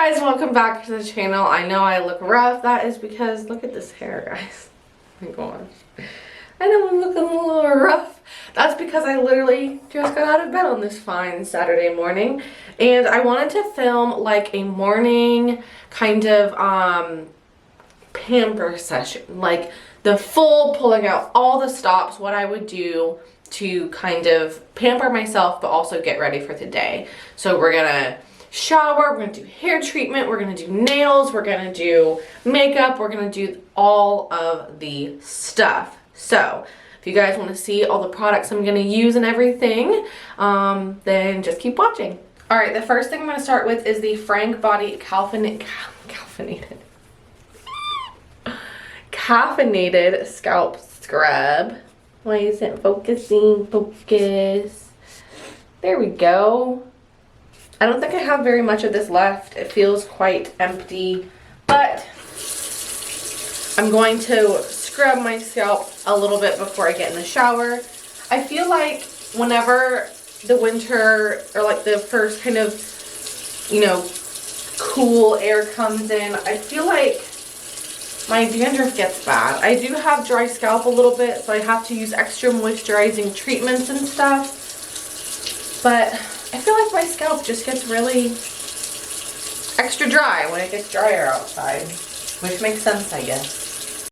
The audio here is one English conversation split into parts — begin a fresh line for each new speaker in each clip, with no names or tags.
guys, welcome back to the channel. I know I look rough. That is because look at this hair, guys. Oh my gosh. I know I'm looking a little rough. That's because I literally just got out of bed on this fine Saturday morning, and I wanted to film like a morning kind of pamper session, like the full pulling out all the stops, what I would do to kind of pamper myself but also get ready for the day. So we're gonna shower, we're gonna do hair treatment, we're gonna do nails, we're gonna do makeup, we're gonna do all of the stuff. So if you guys want to see all the products I'm gonna use and everything, then just keep watching. All right, the first thing I'm gonna start with is the Frank Body caffeinated scalp scrub. Why isn't focusing? Focus. There we go. I don't think I have very much of this left. It feels quite empty, but I'm going to scrub my scalp a little bit before I get in the shower. I feel like whenever the winter or like the first kind of, you know, cool air comes in, I feel like my dandruff gets bad. I do have dry scalp a little bit, so I have to use extra moisturizing treatments and stuff, but I feel like my scalp just gets really extra dry when it gets drier outside, which makes sense, I guess.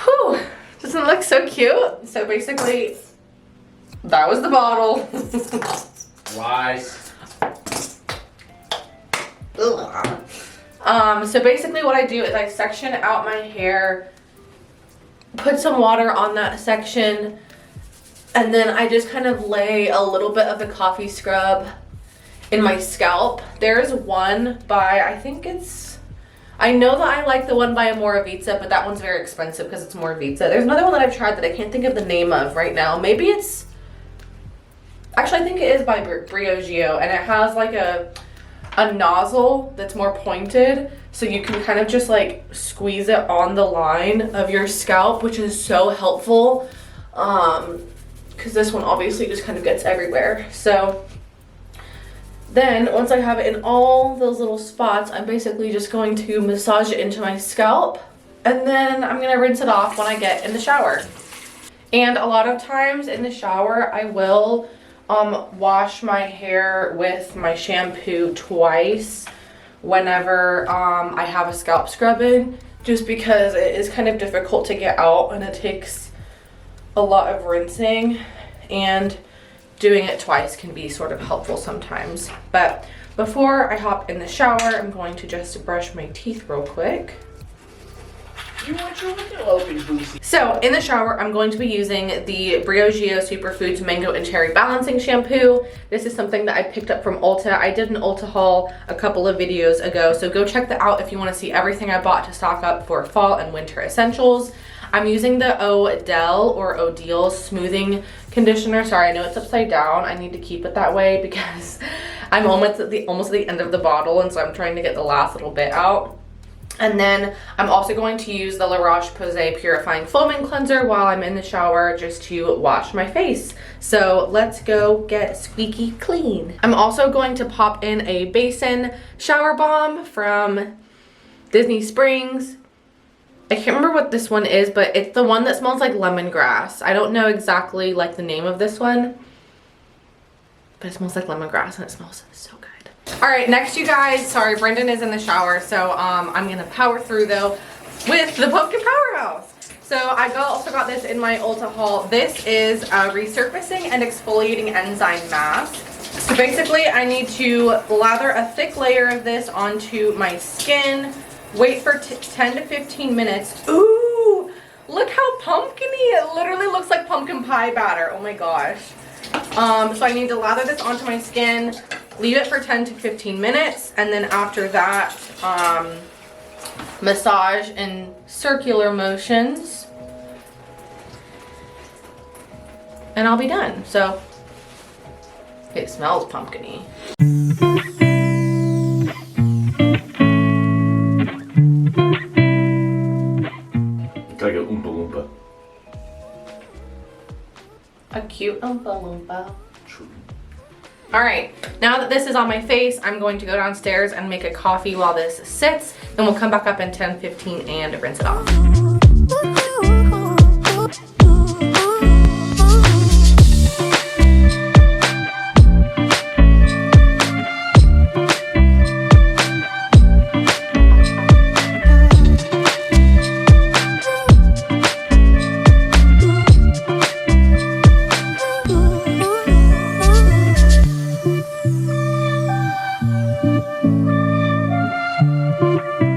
Whew, doesn't it look so cute? So basically, that was the bottle.
Lies.
So basically what I do is I section out my hair, put some water on that section, and then I just kind of lay a little bit of the coffee scrub in my scalp. There's one by, I know that I like the one by Amoravizza, but that one's very expensive because it's Amoravizza. There's another one that I've tried that I can't think of the name of right now. Maybe it's, actually I think it is by Briogeo, and it has like a nozzle that's more pointed, so you can kind of just like squeeze it on the line of your scalp, which is so helpful because this one obviously just kind of gets everywhere. So then once I have it in all those little spots, I'm basically just going to massage it into my scalp, and then I'm gonna rinse it off when I get in the shower. And a lot of times in the shower I will wash my hair with my shampoo twice whenever I have a scalp scrub in, just because it is kind of difficult to get out and it takes a lot of rinsing, and doing it twice can be sort of helpful sometimes. But before I hop in the shower, I'm going to just brush my teeth real quick.
You want your window open, Boosie?
So in the shower, I'm going to be using the Briogeo Superfoods Mango and Cherry Balancing Shampoo. This is something that I picked up from Ulta. I did an Ulta haul a couple of videos ago, so go check that out if you want to see everything I bought to stock up for fall and winter essentials. I'm using the Odile Smoothing Conditioner. Sorry, I know it's upside down. I need to keep it that way because I'm almost at the end of the bottle, and so I'm trying to get the last little bit out. And then I'm also going to use the La Roche-Posay Purifying Foaming Cleanser while I'm in the shower just to wash my face. So let's go get squeaky clean. I'm also going to pop in a Basin Shower Bomb from Disney Springs. I can't remember what this one is, but it's the one that smells like lemongrass. I don't know exactly like the name of this one, but it smells like lemongrass and it smells so good. All right, next you guys, sorry, Brendan is in the shower, so I'm gonna power through though with the Pumpkin Powerhouse. So I also got this in my Ulta haul. This is a resurfacing and exfoliating enzyme mask. So basically I need to lather a thick layer of this onto my skin, wait for 10 to 15 minutes. Ooh, look how pumpkin-y. It literally looks like pumpkin pie batter. Oh my gosh. So I need to lather this onto my skin, leave it for 10 to 15 minutes, and then after that, massage in circular motions, and I'll be done. So it smells pumpkin-y.
cute Oompa Loompa.
A cute Oompa Loompa.
True.
All right, now that this is on my face, I'm going to go downstairs and make a coffee while this sits. Then we'll come back up in 10, 15 and rinse it off.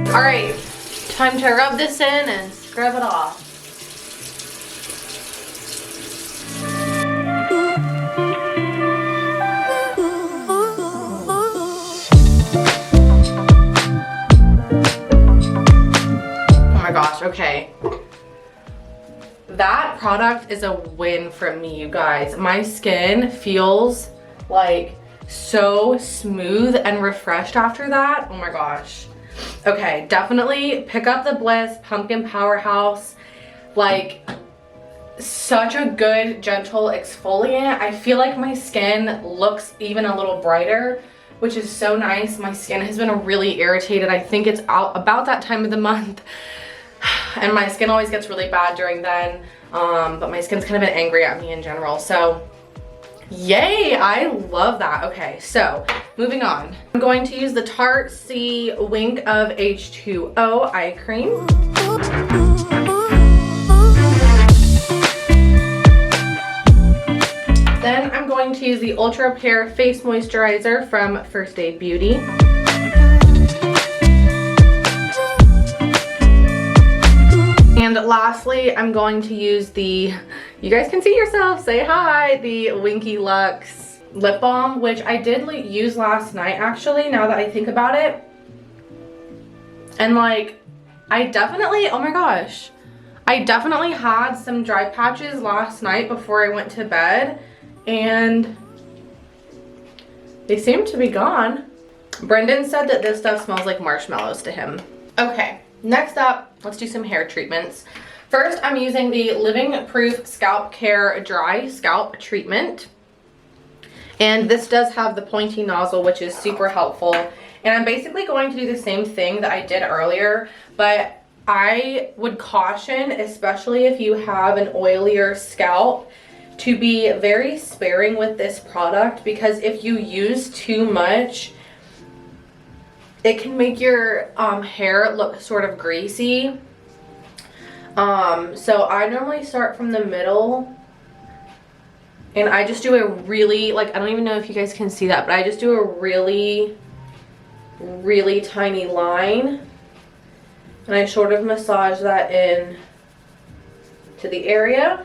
All right, time to rub this in and scrub it off. Oh my gosh, okay. That product is a win for me, you guys. My skin feels like so smooth and refreshed after that. Oh my gosh. Okay, definitely pick up the Bliss Pumpkin Powerhouse. Like, such a good, gentle exfoliant. I feel like my skin looks even a little brighter, which is so nice. My skin has been really irritated. I think it's about that time of the month. And my skin always gets really bad during then. But my skin's kind of been angry at me in general. So, yay, I love that. Okay, so moving on. I'm going to use the Tarte C Wink of H2O eye cream. Then I'm going to use the Ultra Repair Face Moisturizer from First Aid Beauty. And lastly, I'm going to use the, you guys can see yourself, say hi, the Winky Lux lip balm, which I did use last night actually, now that I think about it. And like, I definitely, oh my gosh, I definitely had some dry patches last night before I went to bed, and they seem to be gone. Brendan said that this stuff smells like marshmallows to him. Okay, next up, let's do some hair treatments. First, I'm using the Living Proof Scalp Care Dry Scalp Treatment. And this does have the pointy nozzle, which is super helpful. And I'm basically going to do the same thing that I did earlier, but I would caution, especially if you have an oilier scalp, to be very sparing with this product, because if you use too much, it can make your hair look sort of greasy. So I normally start from the middle, and I just do a really, like, I don't even know if you guys can see that, but I just do a really, really tiny line, and I sort of massage that in to the area.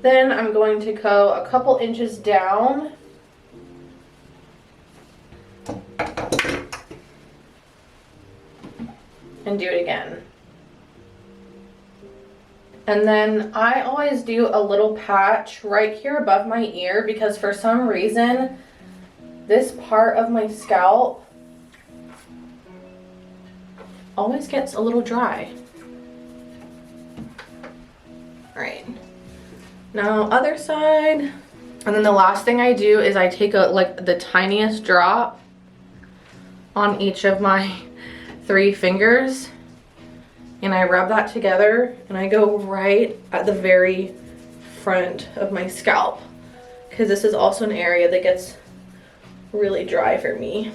Then I'm going to go a couple inches down and do it again. And then I always do a little patch right here above my ear, because for some reason this part of my scalp always gets a little dry. All right, now other side. And then the last thing I do is I take like the tiniest drop on each of my 3 fingers, and I rub that together, and I go right at the very front of my scalp, because this is also an area that gets really dry for me.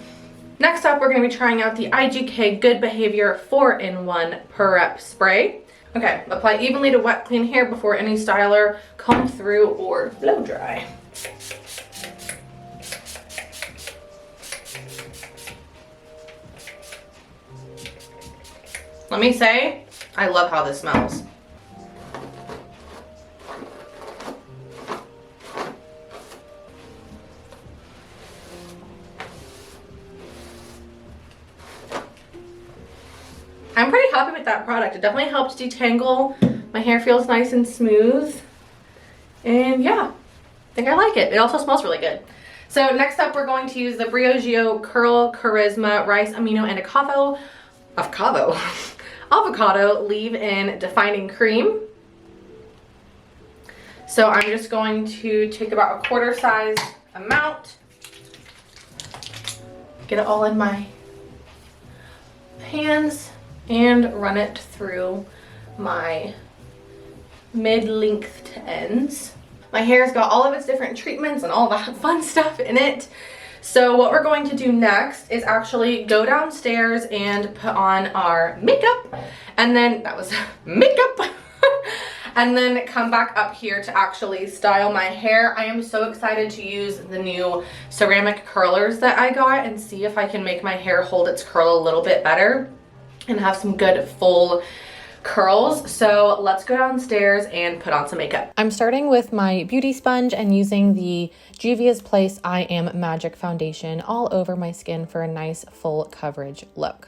Next up, we're going to be trying out the IGK Good Behavior 4-in-1 Per-Rep Spray. Okay, apply evenly to wet, clean hair before any styler, comb through, or blow dry. Let me say, I love how this smells. I'm pretty happy with that product. It definitely helps detangle. My hair feels nice and smooth. And yeah, I think I like it. It also smells really good. So next up, we're going to use the Briogeo Curl Charisma Rice Amino and avocado leave-in defining cream. So I'm just going to take about a quarter size amount, get it all in my hands, and run it through my mid-length to ends. My hair's got all of its different treatments and all that fun stuff in it. So what we're going to do next is actually go downstairs and put on our makeup, and then that was makeup. And then come back up here to actually style my hair. I am so excited to use the new ceramic curlers that I got and see if I can make my hair hold its curl a little bit better and have some good full curls. So let's go downstairs and put on some makeup. I'm starting with my beauty sponge and using the Juvia's Place I Am Magic foundation all over my skin for a nice full coverage look.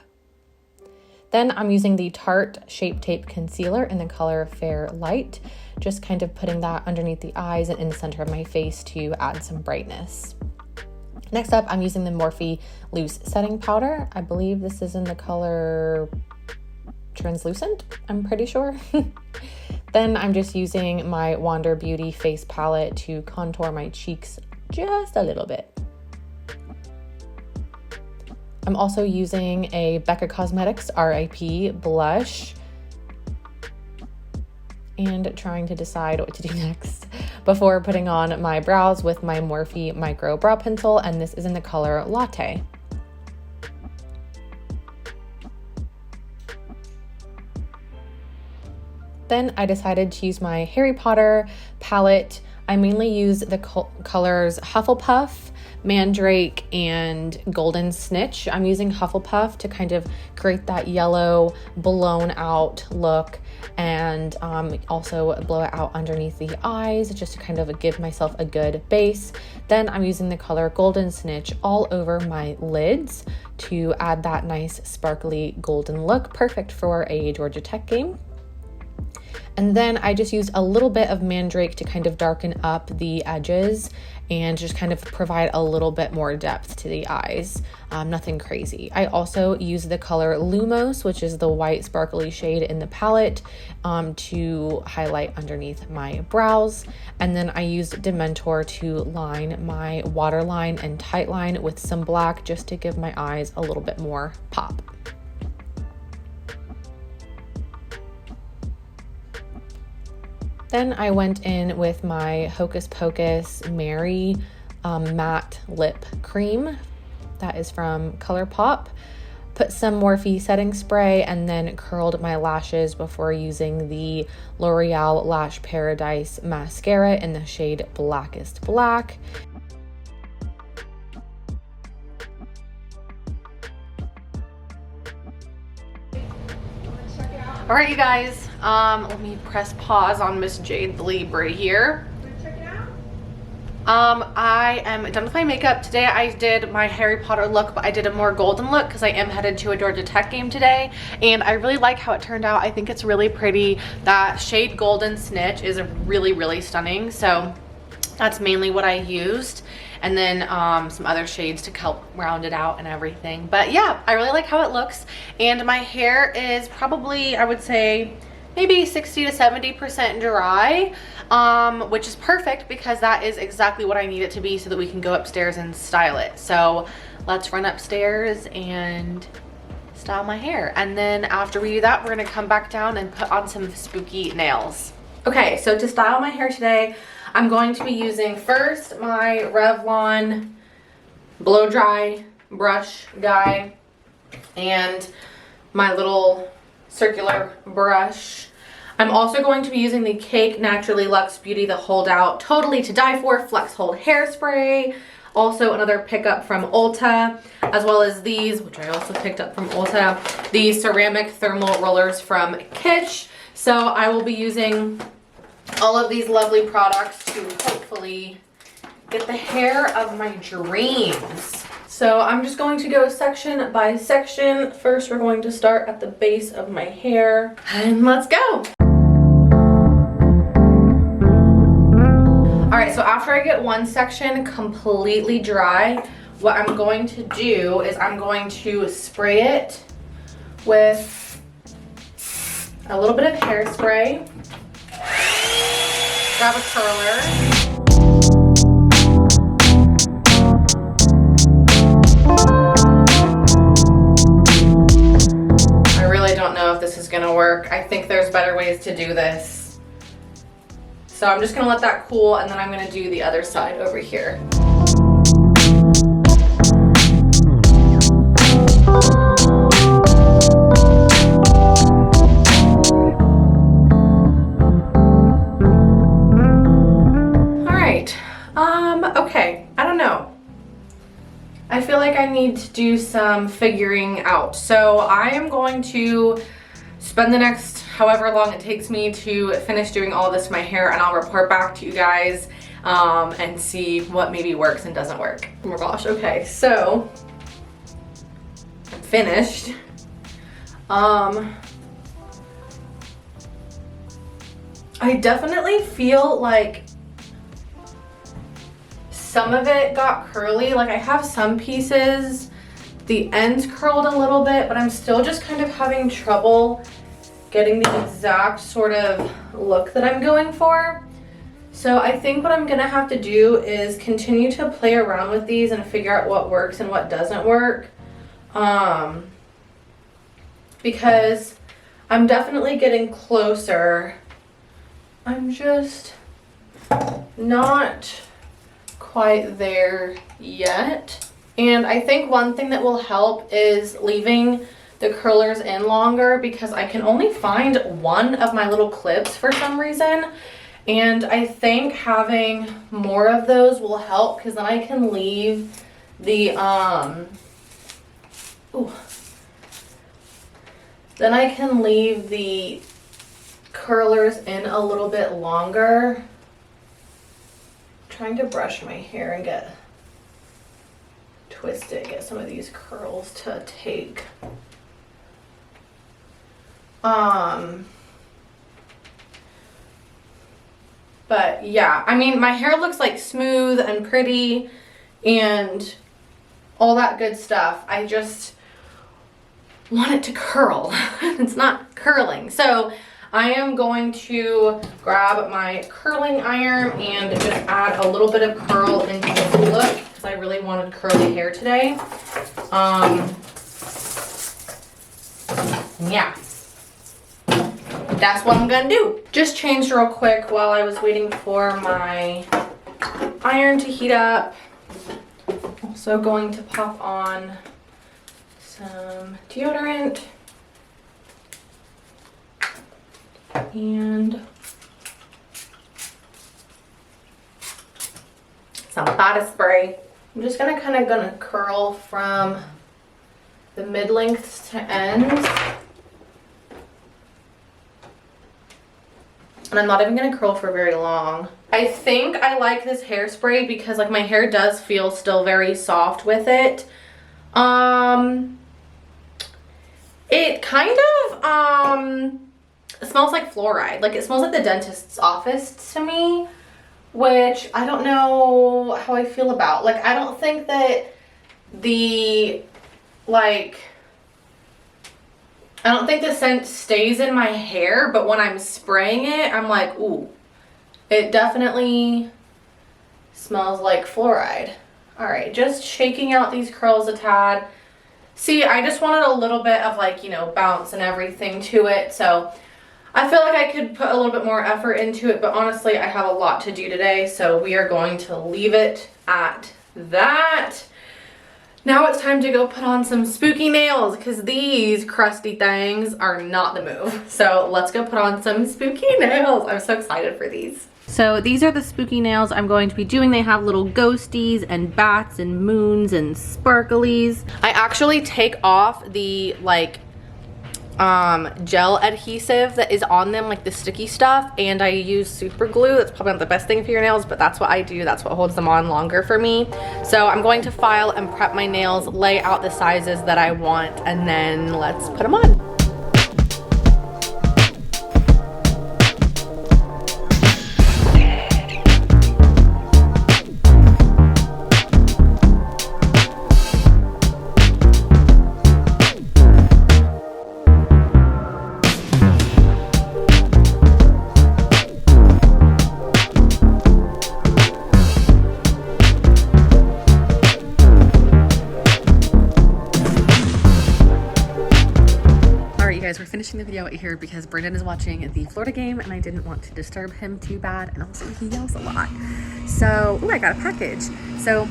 Then I'm using the Tarte Shape Tape Concealer in the color Fair Light, just kind of putting that underneath the eyes and in the center of my face to add some brightness. Next up, I'm using the Morphe Loose Setting Powder. I believe this is in the color Translucent, I'm pretty sure. Then I'm just using my Wander Beauty Face Palette to contour my cheeks just a little bit. I'm also using a Becca Cosmetics RIP blush and trying to decide what to do next before putting on my brows with my Morphe Micro Brow Pencil, and this is in the color Latte. Then I decided to use my Harry Potter palette. I mainly use the colors Hufflepuff, Mandrake, and Golden Snitch. I'm using Hufflepuff to kind of create that yellow blown out look, and also blow it out underneath the eyes just to kind of give myself a good base. Then I'm using the color Golden Snitch all over my lids to add that nice sparkly golden look, perfect for a Georgia Tech game. And then I just used a little bit of Mandrake to kind of darken up the edges and just kind of provide a little bit more depth to the eyes. Nothing crazy. I also used the color Lumos, which is the white sparkly shade in the palette, to highlight underneath my brows. And then I used Dementor to line my waterline and tightline with some black just to give my eyes a little bit more pop. Then I went in with my Hocus Pocus Mary matte lip cream that is from ColourPop. Put some Morphe setting spray and then curled my lashes before using the L'Oreal Lash Paradise mascara in the shade Blackest Black. All right, you guys. Let me press pause on Miss Jade the Libra here.
Check it out.
I am done with my makeup. Today I did my Harry Potter look, but I did a more golden look because I am headed to a Georgia Tech game today, and I really like how it turned out. I think it's really pretty. That shade Golden Snitch is really, really stunning, so that's mainly what I used. And then some other shades to help round it out and everything. But yeah, I really like how it looks. And my hair is probably, I would say, maybe 60 to 70% dry, which is perfect because that is exactly what I need it to be so that we can go upstairs and style it. So let's run upstairs and style my hair. And then after we do that, we're gonna come back down and put on some spooky nails. Okay, so to style my hair today, I'm going to be using first my Revlon blow dry brush guy and my little circular brush. I'm also going to be using the Cake Naturally Luxe Beauty the Hold Out Totally to Die For Flex Hold Hairspray. Also another pickup from Ulta, as well as these, which I also picked up from Ulta, the ceramic thermal rollers from Kitsch. So I will be using all of these lovely products to hopefully get the hair of my dreams. So I'm just going to go section by section. First, we're going to start at the base of my hair, and let's go. All right, so after I get one section completely dry, what I'm going to do is I'm going to spray it with a little bit of hairspray, grab a curler. I really don't know if this is gonna work. I think there's better ways to do this. So I'm just gonna let that cool, and then I'm gonna do the other side over here. Okay, I don't know. I feel like I need to do some figuring out. So I am going to spend the next however long it takes me to finish doing all this to my hair, and I'll report back to you guys and see what maybe works and doesn't work. Oh my gosh, okay, so I'm finished. I definitely feel like some of it got curly. Like I have some pieces, the ends curled a little bit, but I'm still just kind of having trouble getting the exact sort of look that I'm going for. So I think what I'm gonna have to do is continue to play around with these and figure out what works and what doesn't work. Because I'm definitely getting closer. I'm just not quite there yet. And I think one thing that will help is leaving the curlers in longer, because I can only find one of my little clips for some reason. And I think having more of those will help, because then I can leave the then I can leave the curlers in a little bit longer. Trying to brush my hair and twist it, get some of these curls to take. But yeah, I mean, my hair looks like smooth and pretty and all that good stuff. I just want it to curl. It's not curling. So I am going to grab my curling iron and just add a little bit of curl into this look, because I really wanted curly hair today. Yeah, that's what I'm gonna do. Just changed real quick while I was waiting for my iron to heat up. Also going to pop on some deodorant and some body spray. I'm just gonna curl from the mid-lengths to ends. And I'm not even gonna curl for very long. I think I like this hairspray because like my hair does feel still very soft with it. It kind of it smells like fluoride. Like it smells like the dentist's office to me, which I don't know how I feel about. Like I don't think that the scent stays in my hair, but when I'm spraying it, I'm like, ooh, it definitely smells like fluoride. All right, just shaking out these curls a tad. See, I just wanted a little bit of like, you know, bounce and everything to it. So I feel like I could put a little bit more effort into it, but honestly, I have a lot to do today. So we are going to leave it at that. Now it's time to go put on some spooky nails, because these crusty things are not the move. So let's go put on some spooky nails. I'm so excited for these. So these are the spooky nails I'm going to be doing. They have little ghosties and bats and moons and sparklies. I actually take off the gel adhesive that is on them, like the sticky stuff, and I use super glue. That's probably not the best thing for your nails, but that's what I do. That's what holds them on longer for me. So I'm going to file and prep my nails, lay out the sizes that I want, and then let's put them on. finishing the video out here because Brandon is watching the Florida game and I didn't want to disturb him too bad, and also he yells a lot. So, ooh, I got a package. So,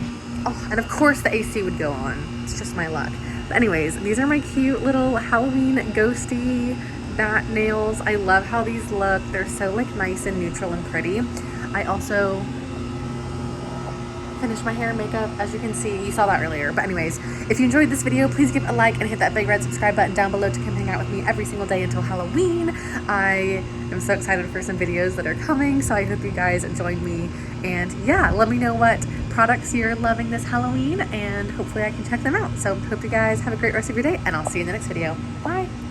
oh, and of course the AC would go on. It's just my luck. But anyways, these are my cute little Halloween ghosty bat nails. I love how these look. They're so like nice and neutral and pretty. I also finished my hair and makeup, as you can see. You saw that earlier. But anyways, if you enjoyed this video, please give it a like and hit that big red subscribe button down below to come hang out with me every single day until Halloween. I am so excited for some videos that are coming, so I hope you guys join me. And yeah, let me know what products you're loving this Halloween, and hopefully I can check them out. So hope you guys have a great rest of your day, and I'll see you in the next video. Bye!